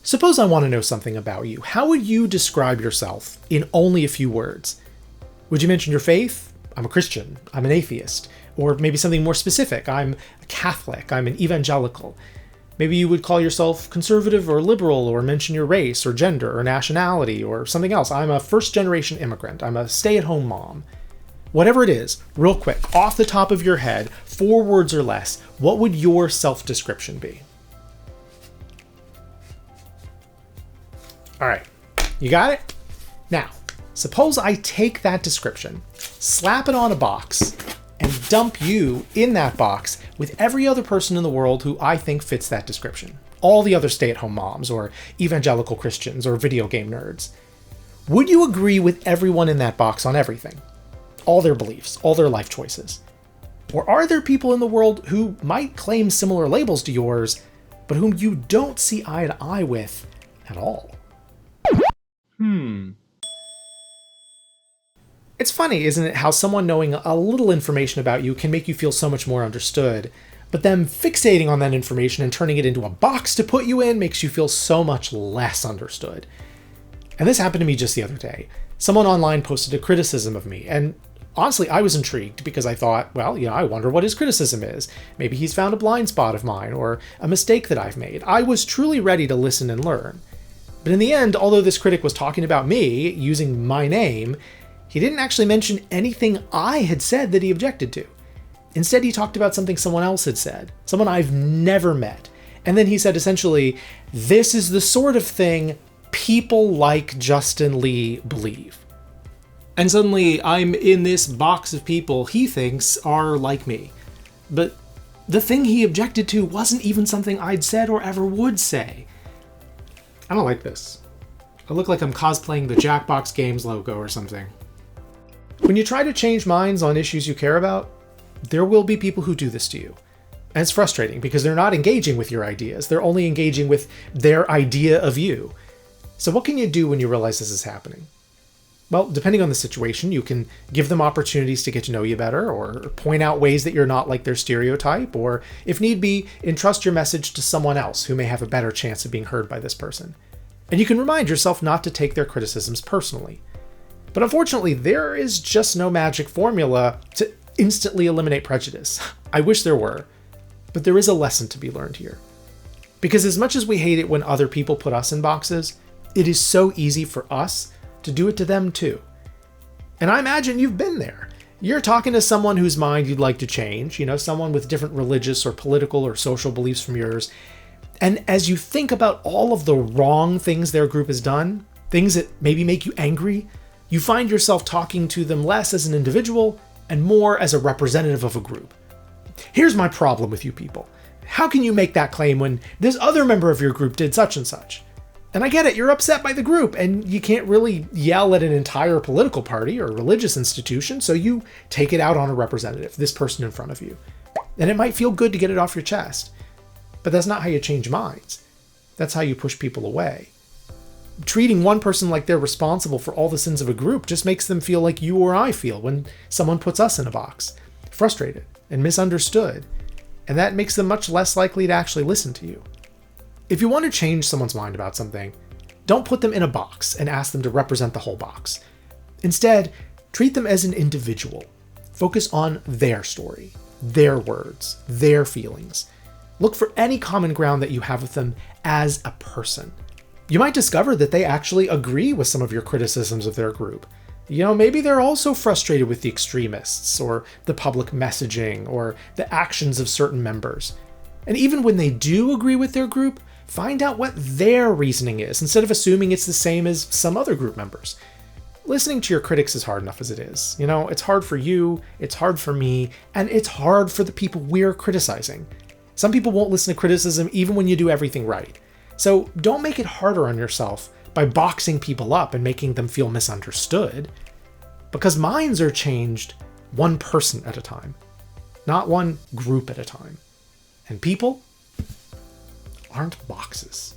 Suppose I want to know something about you. How would you describe yourself in only a few words? Would you mention your faith? I'm a Christian. I'm an atheist. Or maybe something more specific. I'm a Catholic. I'm an evangelical. Maybe you would call yourself conservative or liberal, or mention your race or gender or nationality or something else. I'm a first-generation immigrant. I'm a stay-at-home mom. Whatever it is, real quick, off the top of your head, 4 words or less, what would your self-description be? All right, you got it? Now, suppose I take that description, slap it on a box, and dump you in that box with every other person in the world who I think fits that description. All the other stay-at-home moms, or evangelical Christians, or video game nerds. Would you agree with everyone in that box on everything? All their beliefs, all their life choices? Or are there people in the world who might claim similar labels to yours, but whom you don't see eye to eye with at all? It's funny, isn't it, how someone knowing a little information about you can make you feel so much more understood, but them fixating on that information and turning it into a box to put you in makes you feel so much less understood. And this happened to me just the other day. Someone online posted a criticism of me, and honestly, I was intrigued because I thought, well, I wonder what his criticism is. Maybe he's found a blind spot of mine or a mistake that I've made. I was truly ready to listen and learn. But in the end, although this critic was talking about me, using my name, he didn't actually mention anything I had said that he objected to. Instead, he talked about something someone else had said, someone I've never met. And then he said essentially, this is the sort of thing people like Justin Lee believe. And suddenly, I'm in this box of people he thinks are like me. But the thing he objected to wasn't even something I'd said or ever would say. I don't like this. I look like I'm cosplaying the Jackbox Games logo or something. When you try to change minds on issues you care about, there will be people who do this to you. And it's frustrating because they're not engaging with your ideas. They're only engaging with their idea of you. So what can you do when you realize this is happening? Well, depending on the situation, you can give them opportunities to get to know you better, or point out ways that you're not like their stereotype, or if need be, entrust your message to someone else who may have a better chance of being heard by this person. And you can remind yourself not to take their criticisms personally. But unfortunately, there is just no magic formula to instantly eliminate prejudice. I wish there were, but there is a lesson to be learned here. Because as much as we hate it when other people put us in boxes, it is so easy for us to do it to them too. And I imagine you've been there. You're talking to someone whose mind you'd like to change, someone with different religious or political or social beliefs from yours. And as you think about all of the wrong things their group has done, things that maybe make you angry, you find yourself talking to them less as an individual and more as a representative of a group. Here's my problem with you people. How can you make that claim when this other member of your group did such and such? And I get it, you're upset by the group, and you can't really yell at an entire political party or religious institution, so you take it out on a representative, this person in front of you. And it might feel good to get it off your chest, but that's not how you change minds. That's how you push people away. Treating one person like they're responsible for all the sins of a group just makes them feel like you or I feel when someone puts us in a box, frustrated and misunderstood, and that makes them much less likely to actually listen to you. If you want to change someone's mind about something, don't put them in a box and ask them to represent the whole box. Instead, treat them as an individual. Focus on their story, their words, their feelings. Look for any common ground that you have with them as a person. You might discover that they actually agree with some of your criticisms of their group. Maybe they're also frustrated with the extremists, or the public messaging, or the actions of certain members. And even when they do agree with their group, find out what their reasoning is, instead of assuming it's the same as some other group members. Listening to your critics is hard enough as it is. It's hard for you, it's hard for me, and it's hard for the people we're criticizing. Some people won't listen to criticism even when you do everything right. So don't make it harder on yourself by boxing people up and making them feel misunderstood. Because minds are changed one person at a time, not one group at a time. And people aren't boxes.